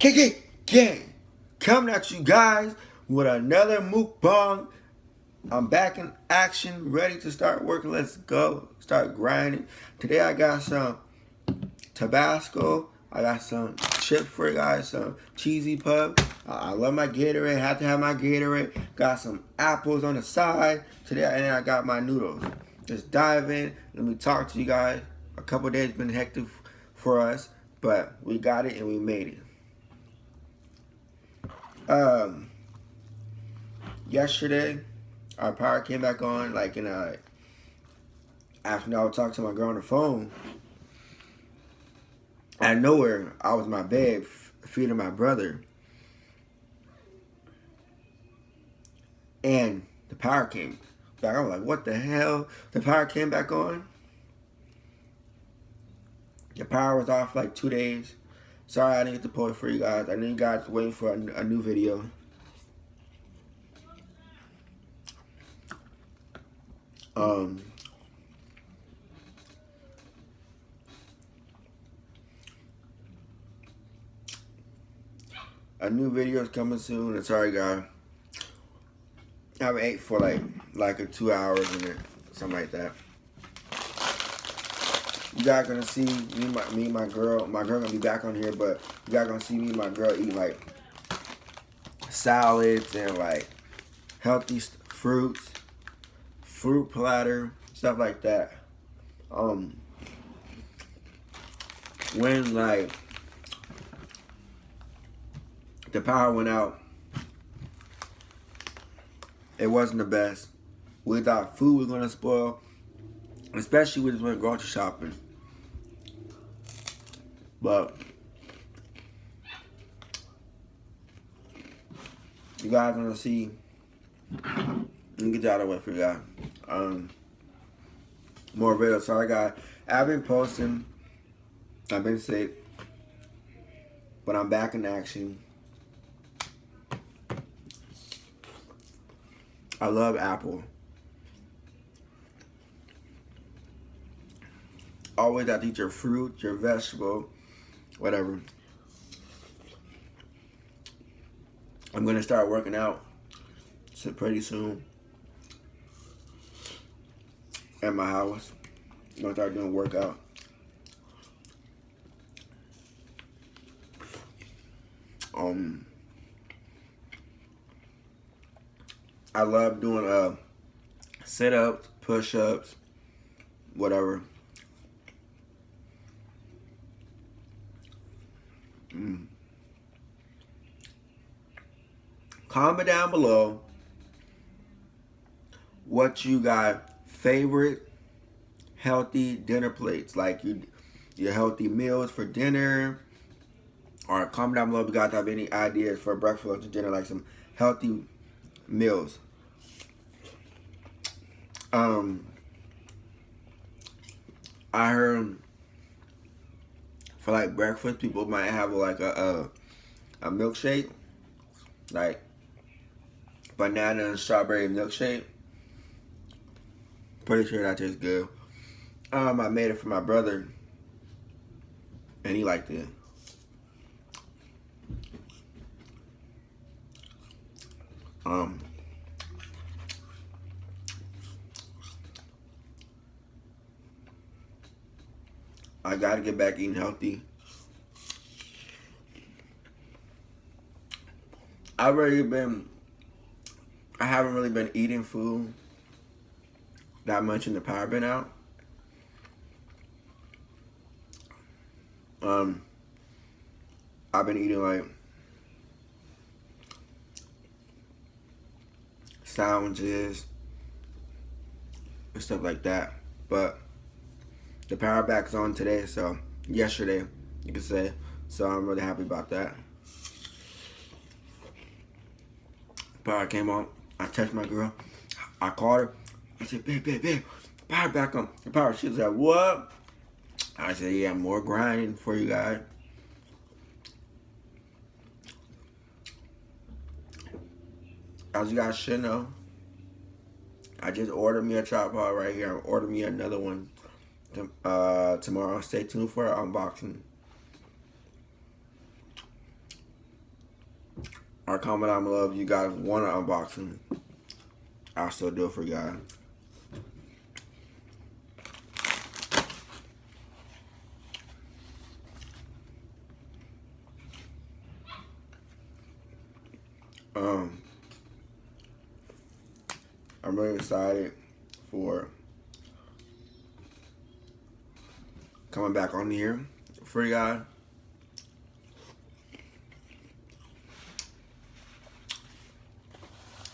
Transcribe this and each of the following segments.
KK Gang, coming at you guys with another mukbang. I'm back in action, ready to start working. Let's go, start grinding. Today I got some Tabasco. I got some chip for it, guys, some cheesy puff. I love my Gatorade, have to have my Gatorade. Got some apples on the side. Today, and I got my noodles. Just dive in, let me talk to you guys. A couple days been hectic for us, but we got it and we made it. Yesterday, our power came back on, like in after I was talking to my girl on the phone. Out of nowhere, I was in my bed feeding my brother, and the power came back. I was like, "What the hell?" The power came back on. The power was off like 2 days. Sorry I didn't get to post for you guys. I know you guys waiting for a new video. A new video is coming soon. And sorry, guys. I haven't ate for like 2 hours in it, something like that. You guys gonna see me and my girl. My girl gonna be back on here, but you guys gonna see me and my girl eating like salads and like healthy fruits, fruit platter, stuff like that. When like the power went out, it wasn't the best. We thought food was gonna spoil, especially we just went grocery shopping. But you guys gonna see. Let me get you out of the way for you guys. More videos. Sorry, guys. I've been posting. I've been sick, but I'm back in action. I love apple. Always have to eat your fruit, your vegetable, whatever. I'm gonna start working out pretty soon at my house. I'm gonna start doing workout. I love doing sit-ups, push-ups, whatever. Comment down below what you got favorite healthy dinner plates, like your healthy meals for dinner. Or comment down below if you guys have any ideas for breakfast, lunch, and dinner, like some healthy meals. I heard for like breakfast, people might have like a milkshake, like banana and strawberry milkshake. Pretty sure that tastes good. I made it for my brother, and he liked it. I gotta get back eating healthy. I haven't really been eating food that much in the power been out. I've been eating like sandwiches and stuff like that, but the power back's on today, so yesterday you could say, so I'm really happy about that. Power came on. I texted my girl. I called her. I said, babe, power back on. The power. She was like, what? I said, yeah, more grinding for you guys. As you guys should know, I just ordered me a tripod right here. I'm ordering me another one tomorrow. Stay tuned for an unboxing. or comment down below if you guys want to unboxing. I'll still do it for you guys. I'm really excited for coming back on here for you guys.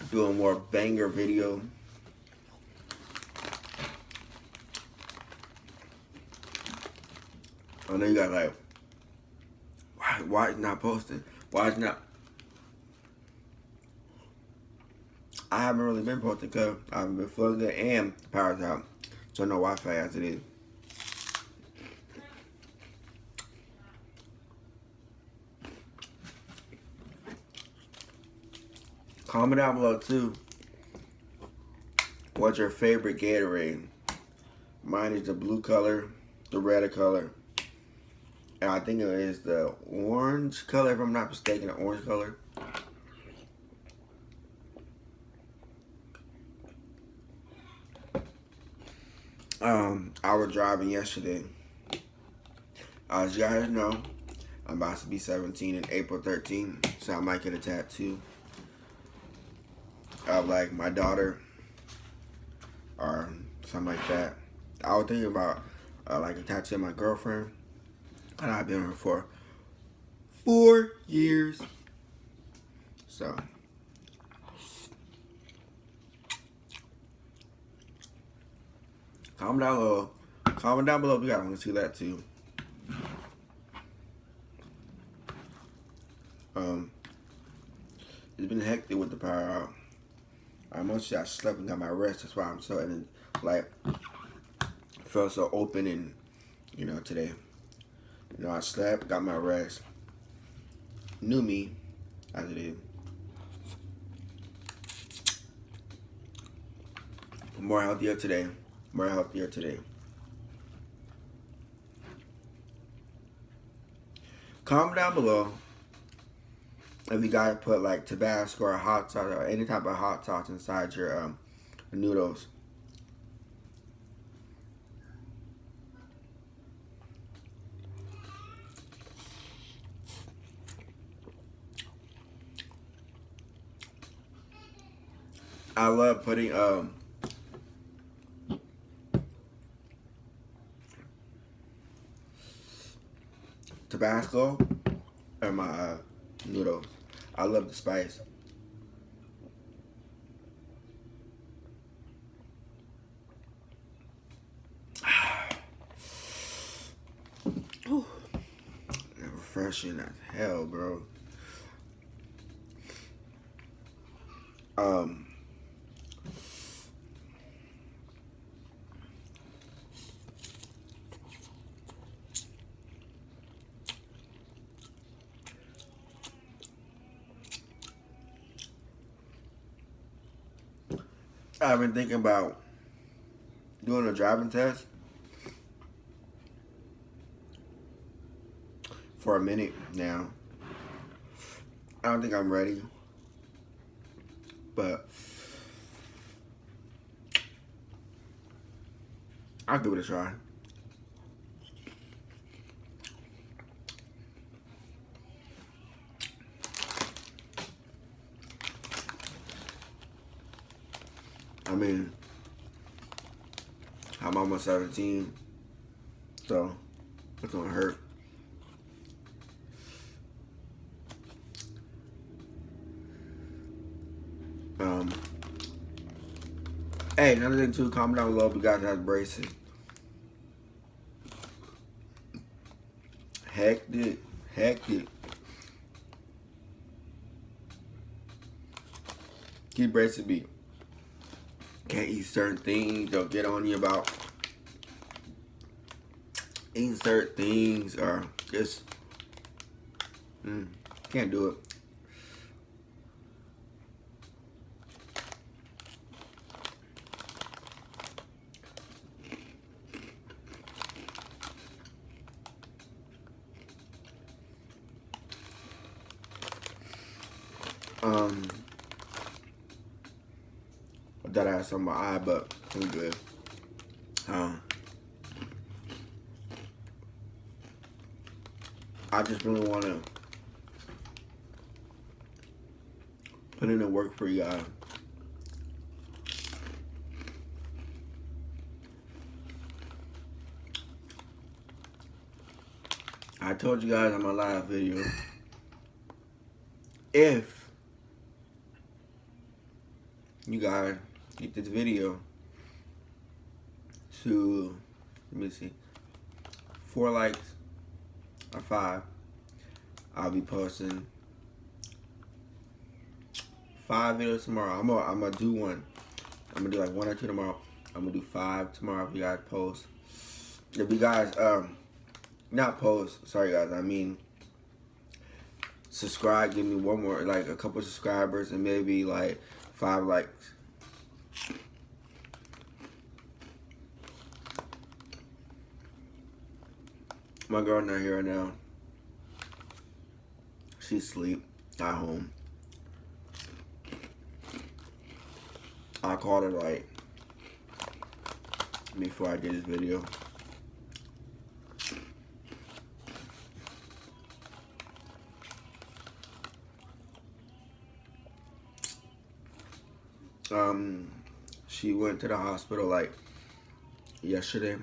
Doing more banger video. I know you guys like, why is not posting? Why is not? I haven't really been posting because I haven't been flooding it and the power's out. So no Wi-Fi as it is. Comment down below too. What's your favorite Gatorade? Mine is the blue color, the red color, and I think it is the orange color, if I'm not mistaken, the orange color. I was driving yesterday. As you guys know, I'm about to be 17 in April 13th, so I might get a tattoo of like my daughter or something like that. I was thinking about like a tattoo of my girlfriend, and I've been with her for 4 years. So comment down below. Comment down below if you guys want to see that too. It's been hectic with the power out. Mostly I slept and got my rest. That's why I'm so, and like felt so open and today. I slept, got my rest. New me as it is. More healthier today. More healthier today. Comment down below if you guys put like Tabasco or hot sauce or any type of hot sauce inside your noodles. I love putting Tabasco in my noodles. I love the spice. Ooh. Refreshing as hell, bro. I've been thinking about doing a driving test for a minute now. I don't think I'm ready, but I'll give it a try. I mean, I'm almost 17, so it's gonna hurt. Hey, another thing too, comment down below if you guys have braces. Hectic. Keep braces be. Can't eat certain things. They'll get on you about eating certain things or just can't do it. I thought I had something in my eye, but I'm good. I just really want to put in the work for you guys. I told you guys on my live video, if you guys get this video to, let me see, 4 likes or 5, I'll be posting 5 videos tomorrow. I'm gonna do one. I'm gonna do like 1 or 2 tomorrow. I'm gonna do 5 tomorrow if you guys post. If you guys not post, sorry guys, I mean subscribe, give me one more, like a couple subscribers and maybe like 5 likes. My girl not here right now. She's asleep at home. I called her like before I did this video. She went to the hospital like yesterday.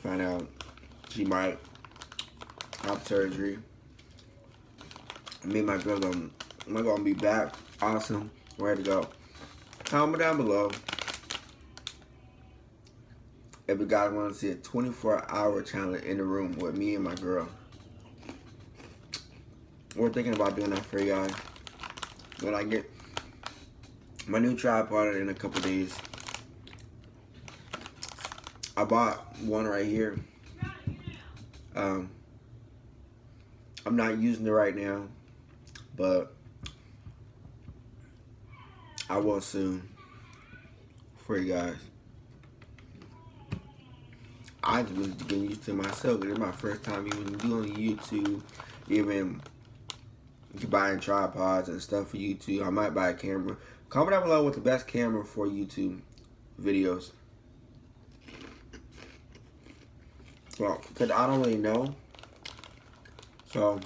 Found out she might have surgery. Me and my girl gonna be back. Awesome. Ready to go. Comment down below if you guys want to see a 24-hour challenge in the room with me and my girl. We're thinking about doing that for you guys. When I get my new tripod in a couple days. I bought one right here. I'm not using it right now, but I will soon for you guys. I just was getting used to myself. It's my first time even doing YouTube, even buying tripods and stuff for YouTube. I might buy a camera. Comment down below what's the best camera for YouTube videos. Well, because I don't really know. So,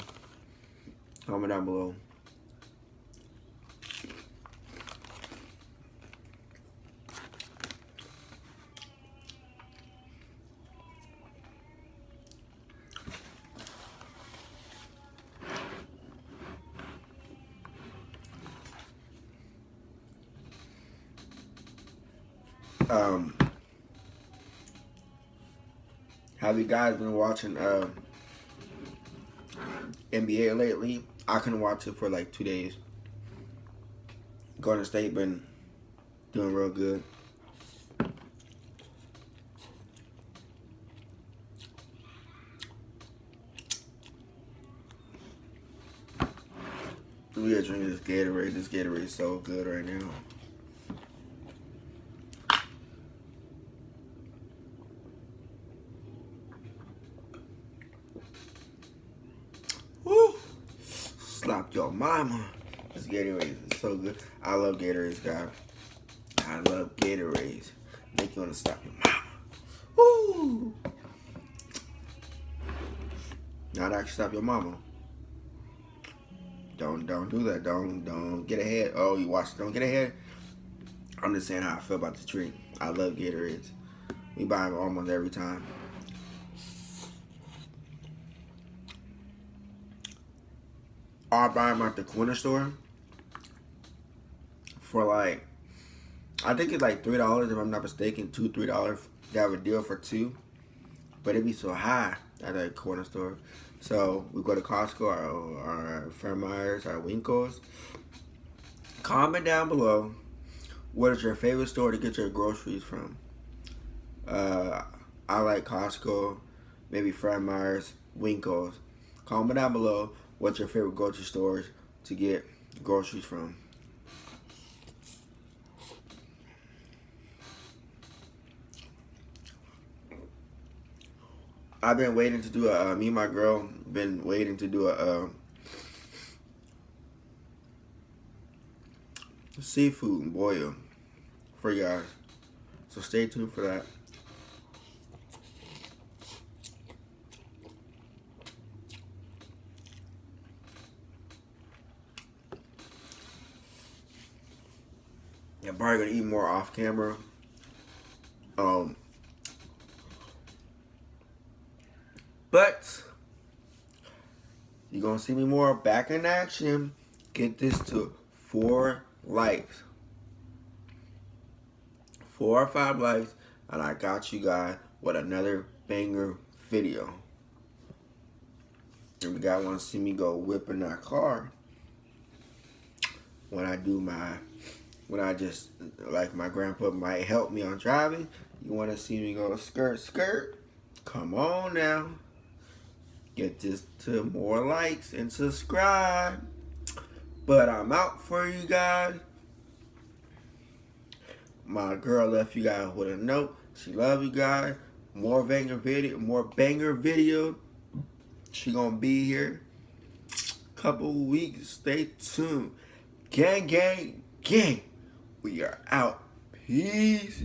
comment down below. Have you guys been watching NBA lately? I couldn't watch it for like 2 days. Golden State been doing real good. We are drinking this Gatorade. This Gatorade is so good right now. Woo! Slap your mama. This Gatorade is so good. I love Gatorades, guys. I love Gatorades. Make you want to slap your mama. Woo! Not actually slap your mama. Don't do that. Don't get ahead. Oh, you watch it. Don't get ahead. I'm just saying how I feel about the drink. I love Gatorades. We buy them almost every time. I buy them at the corner store for like, I think it's like $3 if I'm not mistaken. $2-3. They have a deal for 2, but it'd be so high at that corner store. So we go to Costco or Fred Meyer's or Winkles. Comment down below what is your favorite store to get your groceries from. I like Costco, maybe Fred Meyer's, Winkles. Comment down below what's your favorite grocery stores to get groceries from. I've been waiting to do a me and my girl been waiting to do a seafood boil for you guys. So stay tuned for that. I'm probably gonna eat more off camera. But you're gonna see me more back in action. Get this to 4 likes. 4 or 5 likes, and I got you guys with another banger video. If you guys want to see me go whipping that car, when I just, like my grandpa might help me on driving, you want to see me go skirt, skirt, come on now. Get this to more likes and subscribe. But I'm out for you guys. My girl left you guys with a note. She love you guys. More banger video. She gonna be here. Couple weeks. Stay tuned. Gang, gang, gang. We are out. Peace.